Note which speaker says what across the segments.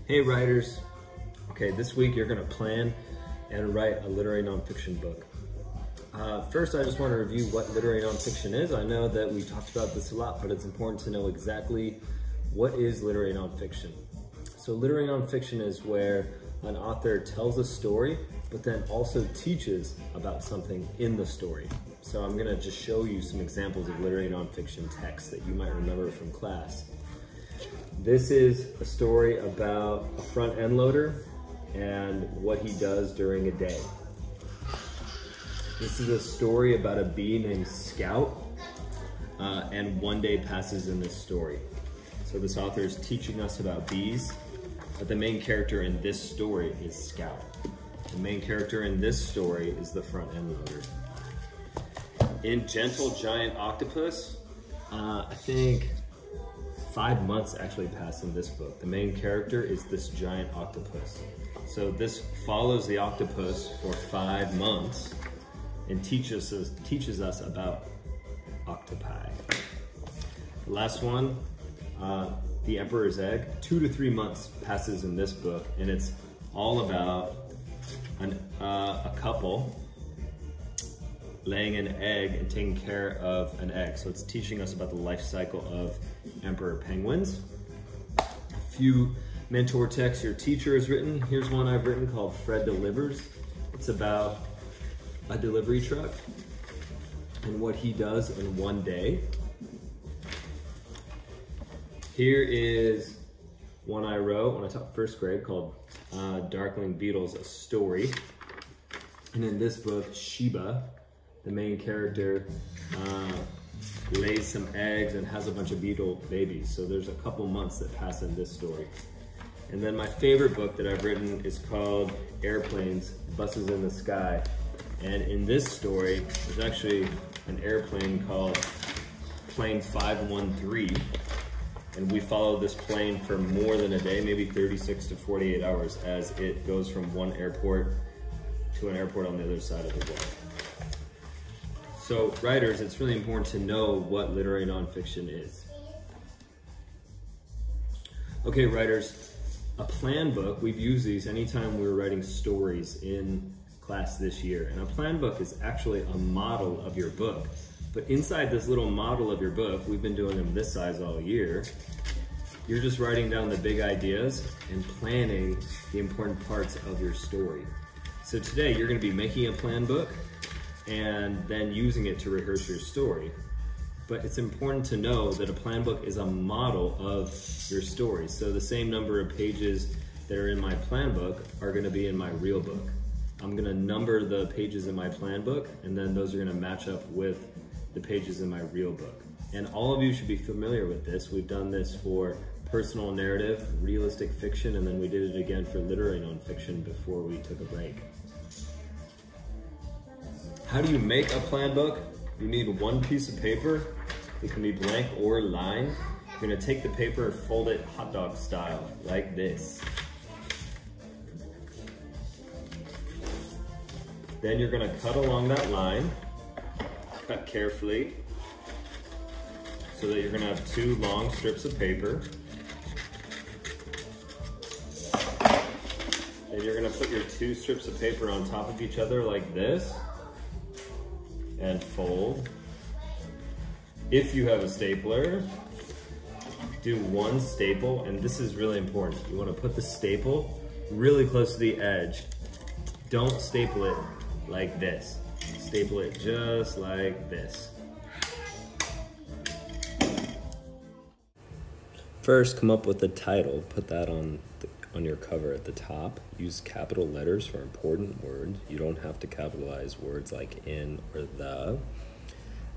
Speaker 1: Hey writers, okay, this week you're gonna plan and write a literary nonfiction book. First, I just want to review what literary nonfiction is. I know that we talked about this a lot, but it's important to know exactly what is literary nonfiction. So literary nonfiction is where an author tells a story, but then also teaches about something in the story. So I'm gonna just show you some examples of literary nonfiction texts that you might remember from class. This is a story about a front-end loader and what he does during a day. This is a story about a bee named Scout, and one day passes in this story. So this author is teaching us about bees, but the main character in this story is Scout. The main character in this story is the front-end loader. In Gentle Giant Octopus, I think 5 months actually pass in this book. The main character is this giant octopus. So this follows the octopus for 5 months and teaches us about octopi. The last one, The Emperor's Egg, 2 to 3 months passes in this book, and it's all about a couple laying an egg and taking care of an egg. So it's teaching us about the life cycle of emperor penguins. A few mentor texts your teacher has written. Here's one I've written called Fred Delivers. It's about a delivery truck and what he does in one day. Here is one I wrote when I taught first grade called Darkling Beetles, a Story. And in this book, Sheba, the main character, lays some eggs and has a bunch of beetle babies. So there's a couple months that pass in this story. And then my favorite book that I've written is called Airplanes, Buses in the Sky. And in this story, there's actually an airplane called Plane 513. And we follow this plane for more than a day, maybe 36 to 48 hours, as it goes from one airport to an airport on the other side of the world. So writers, it's really important to know what literary nonfiction is. Okay, writers, a plan book, we've used these anytime we were writing stories in class this year. And a plan book is actually a model of your book. But inside this little model of your book, we've been doing them this size all year, you're just writing down the big ideas and planning the important parts of your story. So today you're gonna be making a plan book and then using it to rehearse your story. But it's important to know that a plan book is a model of your story. So the same number of pages that are in my plan book are gonna be in my real book. I'm gonna number the pages in my plan book, and then those are gonna match up with the pages in my real book. And all of you should be familiar with this. We've done this for personal narrative, realistic fiction, and then we did it again for literary nonfiction before we took a break. How do you make a plan book? You need one piece of paper. It can be blank or lined. You're gonna take the paper and fold it hot dog style, like this. Then you're gonna cut along that line, cut carefully, so that you're gonna have 2 long strips of paper. Then you're gonna put your 2 strips of paper on top of each other like this, and fold. If you have a stapler, do 1 staple, and this is really important. You wanna put the staple really close to the edge. Don't staple it like this. Staple it just like this. First, come up with the title. Put that on your cover at the top. Use capital letters for important words. You don't have to capitalize words like in or the.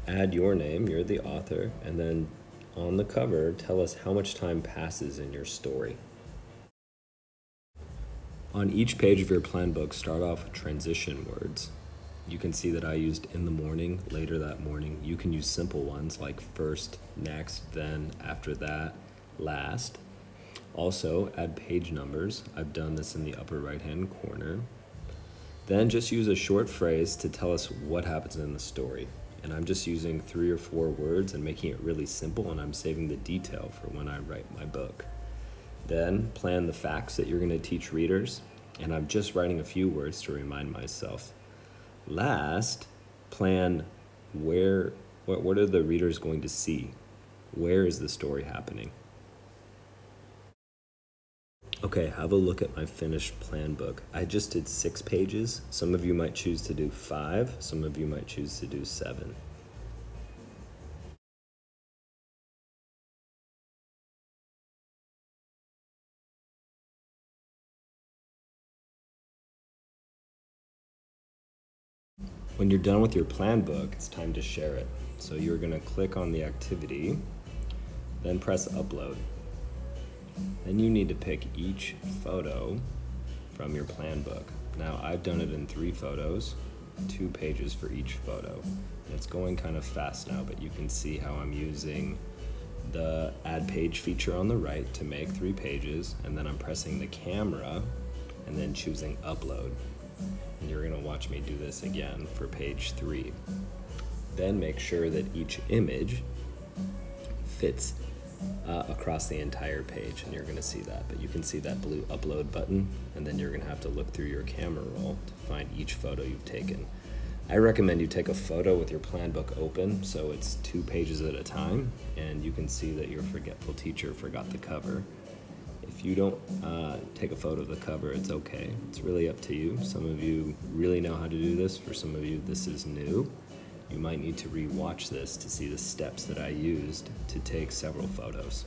Speaker 1: Add your name, you're the author, and then on the cover, tell us how much time passes in your story. On each page of your plan book, start off with transition words. You can see that I used in the morning, later that morning. You can use simple ones like first, next, then, after that, last. Also, add page numbers. I've done this in the upper right-hand corner. Then just use a short phrase to tell us what happens in the story. And I'm just using 3 or 4 words and making it really simple, and I'm saving the detail for when I write my book. Then plan the facts that you're going to teach readers, and I'm just writing a few words to remind myself. Last, plan what are the readers going to see? Where is the story happening? Okay, have a look at my finished plan book. I just did 6 pages. Some of you might choose to do 5. Some of you might choose to do 7. When you're done with your plan book, it's time to share it. So you're gonna click on the activity, then press upload. Then you need to pick each photo from your plan book. Now I've done it in 3 photos, 2 pages for each photo. And it's going kind of fast now, but you can see how I'm using the add page feature on the right to make 3 pages, and then I'm pressing the camera and then choosing upload. And you're gonna watch me do this again for page 3. Then make sure that each image fits across the entire page, and you're gonna see that. But you can see that blue upload button, and then you're gonna have to look through your camera roll to find each photo you've taken. I recommend you take a photo with your plan book open, so it's 2 pages at a time, and you can see that your forgetful teacher forgot the cover. If you don't take a photo of the cover, it's okay. It's really up to you. Some of you really know how to do this. For some of you, this is new. You might need to re-watch this to see the steps that I used to take several photos.